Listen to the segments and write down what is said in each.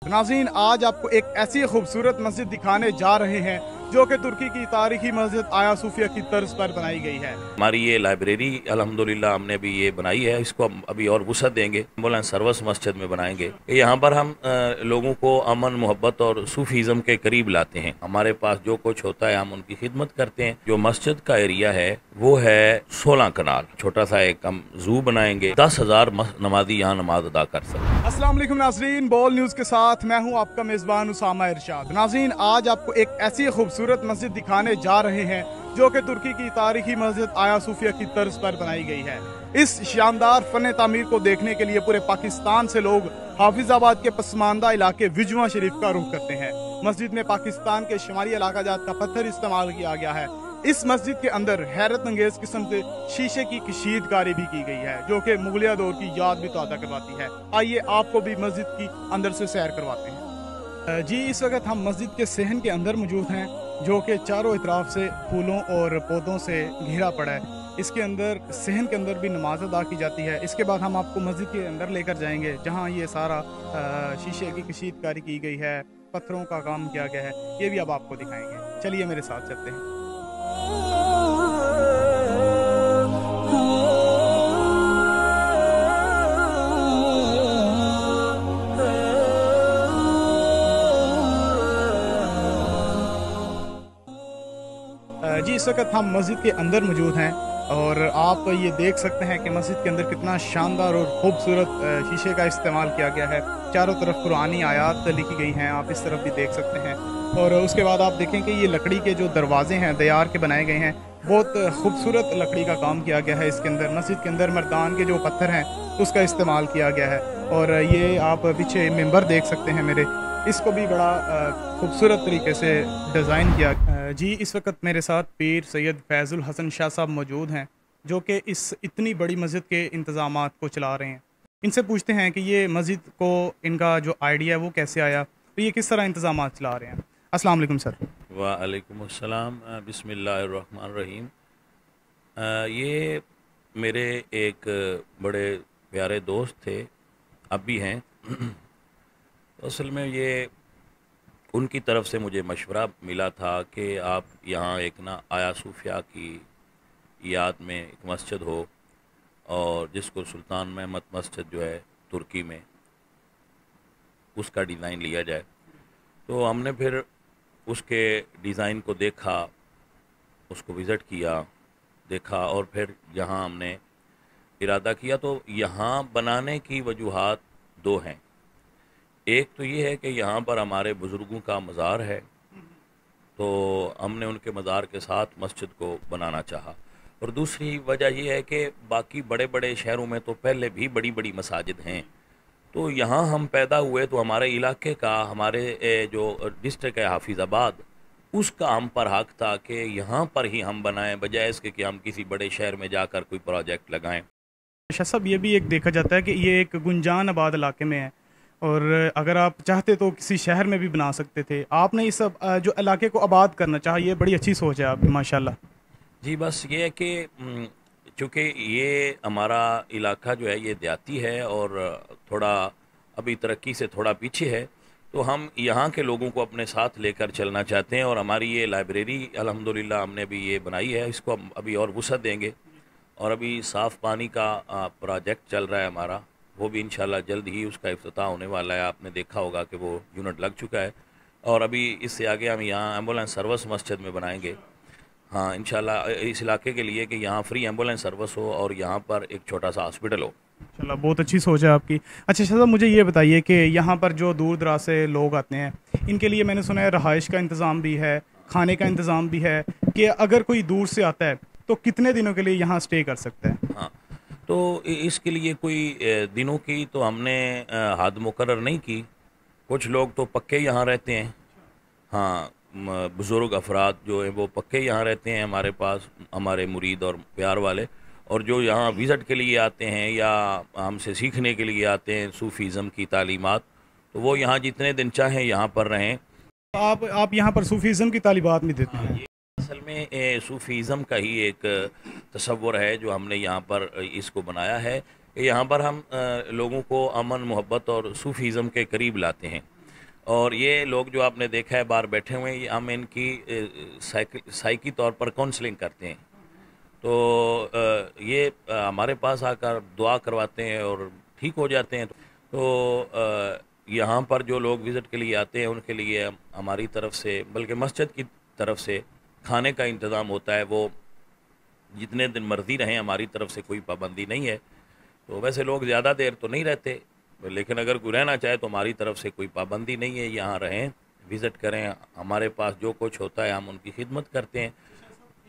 नाज़रीन, आज आपको एक ऐसी खूबसूरत मस्जिद दिखाने जा रहे हैं जो कि तुर्की की तारीखी मस्जिद आया सूफिया की तर्ज पर बनाई गई है। हमारी ये लाइब्रेरी अल्हम्दुलिल्लाह हमने अभी ये बनाई है, इसको हम अभी और वुसअत देंगे, एम्बुलेंस सर्विस मस्जिद में बनाएंगे। यहाँ पर हम लोगों को अमन मोहब्बत और सूफीज़म के करीब लाते हैं। हमारे पास जो कुछ होता है हम उनकी खिदमत करते हैं। जो मस्जिद का एरिया है वो है 16 कनाल। छोटा सा एक हम जू बनाएंगे, 10,000 नमाजी यहाँ नमाज अदा कर सकें। अस्सलाम वालेकुम नाज़रीन, बोल न्यूज़ के साथ मैं हूँ आपका मेज़बान उसामा इरशाद। नाज़रीन, आज आपको एक ऐसी खूबसूरत मस्जिद दिखाने जा रहे हैं जो कि तुर्की की तारीखी मस्जिद आया सूफिया की तर्ज पर बनाई गई है। इस शानदार फन तामीर को देखने के लिए पूरे पाकिस्तान से लोग हाफिजाबाद के पसमानदा इलाके विजवा शरीफ का रुख करते हैं। मस्जिद में पाकिस्तान के शुमाली इलाका जात का पत्थर इस्तेमाल किया गया है। इस मस्जिद के अंदर हैरत अंगेज किस्म से शीशे की कशीदकारी भी की गई है जो कि मुगलिया दौर की याद भी ताज़ा करवाती है। आइए आपको भी मस्जिद की अंदर से सैर करवाते हैं। जी, इस वक्त हम मस्जिद के सहन के अंदर मौजूद हैं जो कि चारों इतराफ से फूलों और पौधों से घिरा पड़ा है। इसके अंदर सहन के अंदर भी नमाज अदा की जाती है। इसके बाद हम आपको मस्जिद के अंदर लेकर जाएंगे जहाँ ये सारा शीशे की कशीदकारी की गई है, पत्थरों का काम किया गया है, ये भी अब आपको दिखाएंगे। चलिए मेरे साथ चलते हैं। जी, इस वक्त हम मस्जिद के अंदर मौजूद हैं और आप ये देख सकते हैं कि मस्जिद के अंदर कितना शानदार और खूबसूरत शीशे का इस्तेमाल किया गया है। चारों तरफ कुरानी आयात लिखी गई हैं, आप इस तरफ भी देख सकते हैं। और उसके बाद आप देखें कि ये लकड़ी के जो दरवाजे हैं दयार के बनाए गए हैं, बहुत खूबसूरत लकड़ी का काम किया गया है। इसके अंदर मस्जिद के अंदर मर्दान के जो पत्थर हैं उसका इस्तेमाल किया गया है। और ये आप पीछे मेंबर देख सकते हैं मेरे, इसको भी बड़ा खूबसूरत तरीके से डिज़ाइन किया। जी, इस वक्त मेरे साथ पीर सैयद फैज़ुल हसन शाह साहब मौजूद हैं जो कि इस इतनी बड़ी मस्जिद के इंतज़ामात को चला रहे हैं। इनसे पूछते हैं कि ये मस्जिद को इनका जो आइडिया है वो कैसे आया, तो ये किस तरह इंतज़ामात चला रहे हैं। अस्सलाम वालेकुम सर। वालेकुम अस्सलाम, बिस्मिल्लाहिर्रहमानिर्रहीम। ये मेरे एक बड़े प्यारे दोस्त थे, अब भी हैं। तो असल में ये उनकी तरफ से मुझे मशवरा मिला था कि आप यहाँ एक ना आया सूफिया की याद में एक मस्जिद हो और जिसको सुल्तान महमद मस्जिद जो है तुर्की में, उसका डिज़ाइन लिया जाए। तो हमने फिर उसके डिज़ाइन को देखा, उसको विज़िट किया, देखा और फिर यहाँ हमने इरादा किया। तो यहाँ बनाने की वजूहात दो हैं। एक तो ये है कि यहाँ पर हमारे बुज़ुर्गों का मज़ार है, तो हमने उनके मज़ार के साथ मस्जिद को बनाना चाहा। और दूसरी वजह यह है कि बाकी बड़े बड़े शहरों में तो पहले भी बड़ी बड़ी मसाजिद हैं, तो यहाँ हम पैदा हुए तो हमारे इलाके का, हमारे जो डिस्ट्रिक्ट है हाफिज़ाबाद, उसका हम पर हक था कि यहाँ पर ही हम बनाएं, बजाय इसके कि हम किसी बड़े शहर में जाकर कोई प्रोजेक्ट लगाएं। शाह साहब, ये भी एक देखा जाता है कि ये एक गुंजान आबाद इलाके में है और अगर आप चाहते तो किसी शहर में भी बना सकते थे। आपने इस जो इलाके को आबाद करना चाहा, ये बड़ी अच्छी सोच है आपकी, माशाल्लाह। जी, बस ये है कि चूँकि ये हमारा इलाका जो है ये देहाती है और थोड़ा अभी तरक्की से थोड़ा पीछे है, तो हम यहाँ के लोगों को अपने साथ लेकर चलना चाहते हैं। और हमारी ये लाइब्रेरी अल्हम्दुलिल्लाह हमने अभी ये बनाई है, इसको हम अभी और वुसअत देंगे। और अभी साफ़ पानी का प्रोजेक्ट चल रहा है हमारा, वो भी इंशाल्लाह जल्द ही उसका इफ्तिताह होने वाला है। आपने देखा होगा कि वो यूनिट लग चुका है और अभी इससे आगे हम यहाँ एम्बुलेंस सर्विस मस्जिद में बनाएंगे। हाँ, इंशाल्लाह इस इलाके के लिए कि यहाँ फ्री एम्बुलेंस सर्विस हो और यहाँ पर एक छोटा सा हॉस्पिटल हो। चलो, बहुत अच्छी सोच है आपकी। अच्छा शाह साहब, मुझे ये बताइए कि यहाँ पर जो दूर दराज से लोग आते हैं, इनके लिए मैंने सुना है रहाइश का इंतज़ाम भी है, खाने का इंतज़ाम भी है, कि अगर कोई दूर से आता है तो कितने दिनों के लिए यहाँ स्टे कर सकता है। हाँ, तो इसके लिए कोई दिनों की तो हमने हद मुकर्रर नहीं की। कुछ लोग तो पक्के यहाँ रहते हैं। हाँ, बुज़ुर्ग अफराद जो हैं वो पक्के यहाँ रहते हैं हमारे पास, हमारे मुरीद और प्यार वाले। और जो यहाँ विज़िट के लिए आते हैं या हमसे सीखने के लिए आते हैं सूफ़ीज़म की तालीमात, तो वो यहाँ जितने दिन चाहें यहाँ पर रहें। आप यहाँ पर सूफीज़म की तालीबात भी देते हैं। ये असल में सूफ़ीज़म का ही एक तसव्वुर है जो हमने यहाँ पर इसको बनाया है। यहाँ पर हम लोगों को अमन मोहब्बत और सूफ़ीज़म के करीब लाते हैं। और ये लोग जो आपने देखा है बाहर बैठे हुए हैं, हम इनकी साइकी तौर पर काउंसलिंग करते हैं। तो ये हमारे पास आकर दुआ करवाते हैं और ठीक हो जाते हैं। तो यहाँ पर जो लोग विज़िट के लिए आते हैं उनके लिए हमारी तरफ से, बल्कि मस्जिद की तरफ से खाने का इंतज़ाम होता है। वो जितने दिन मर्ज़ी रहें, हमारी तरफ से कोई पाबंदी नहीं है। तो वैसे लोग ज़्यादा देर तो नहीं रहते, लेकिन अगर कोई रहना चाहे तो हमारी तरफ से कोई पाबंदी नहीं है। यहाँ रहें, विज़िट करें, हमारे पास जो कुछ होता है हम उनकी खिदमत करते हैं।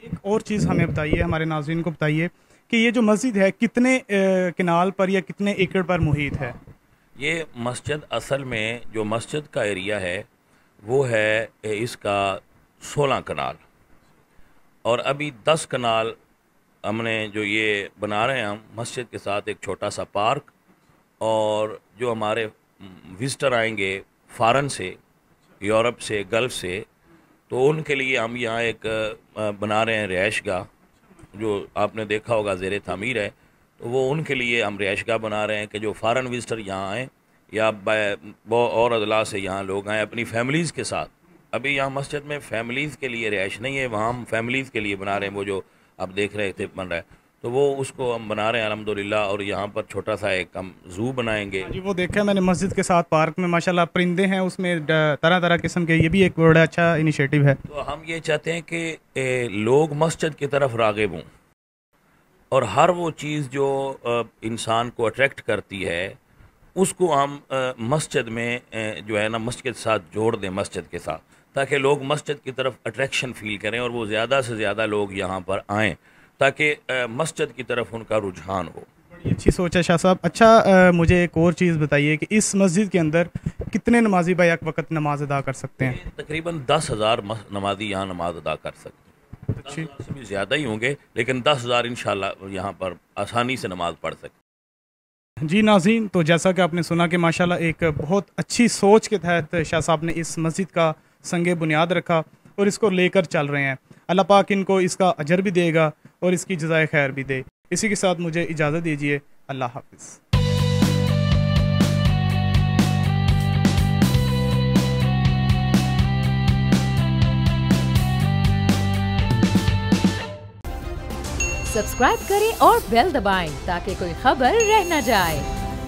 एक और चीज़ हमें बताइए, हमारे नाज़रीन को बताइए कि ये जो मस्जिद है कितने किनाल पर या कितने एकड़ पर मुहित है? ये मस्जिद असल में जो मस्जिद का एरिया है वो है इसका 16 कनाल, और अभी 10 कनाल हमने जो ये बना रहे हैं हम मस्जिद के साथ एक छोटा सा पार्क, और जो हमारे विज़िटर आएंगे फ़ॉरेन से, यूरोप से, गल्फ़ से, तो उनके लिए हम यहाँ एक बना रहे हैं रिहाइशगाह, जो आपने देखा होगा ज़ेर तामीर है। तो वो उनके लिए हम रिहाइशगाह बना रहे हैं कि जो फ़ॉरेन विज़िटर यहाँ आएँ या और अदला से यहाँ लोग आएँ अपनी फैमिलीज़ के साथ। अभी यहाँ मस्जिद में फैमिलीज़ के लिए रिहाइश नहीं है, वहाँ हम फैमिलीज़ के लिए बना रहे हैं। वो जो आप देख रहे थे बन रहा है, तो वो उसको हम बना रहे हैं अल्हम्दुलिल्लाह। और यहाँ पर छोटा सा एक हम ज़ू बनाएंगे। जी, वो देखा है मैंने मस्जिद के साथ पार्क में माशाल्लाह परिंदे हैं, उसमें तरह तरह किस्म के, ये भी एक बड़ा अच्छा इनिशिएटिव है। तो हम ये चाहते हैं कि लोग मस्जिद की तरफ राग़िब हों, और हर वो चीज़ जो इंसान को अट्रैक्ट करती है उसको हम मस्जिद में जो है ना मस्जिद के साथ जोड़ दें, मस्जिद के साथ, ताकि लोग मस्जिद की तरफ अट्रैक्शन फ़ील करें और वो ज़्यादा से ज़्यादा लोग यहाँ पर आएँ, ताकि मस्जिद की तरफ उनका रुझान हो। बड़ी अच्छी सोच है शाह साहब। अच्छा, मुझे एक और चीज़ बताइए कि इस मस्जिद के अंदर कितने नमाजी भाई एक वक्त नमाज अदा कर सकते हैं? तकरीबन 10,000 नमाजी यहाँ नमाज अदा कर सकते हैं। 10,000 से भी ज़्यादा ही होंगे, लेकिन 10,000 इंशाल्लाह यहाँ पर आसानी से नमाज पढ़ सकते हैं। जी नाज़रीन, तो जैसा कि आपने सुना कि माशाल्लाह एक बहुत अच्छी सोच के तहत शाह साहब ने इस मस्जिद का संगे बुनियाद रखा और इसको लेकर चल रहे हैं। अल्लाह पाक इनको इसका अजर भी देगा और इसकी जज़ाए खैर भी दे। इसी के साथ मुझे इजाज़त दीजिए। अल्लाह हाफ़िज़। सब्सक्राइब करें और बेल दबाएं ताकि कोई खबर रह न जाए।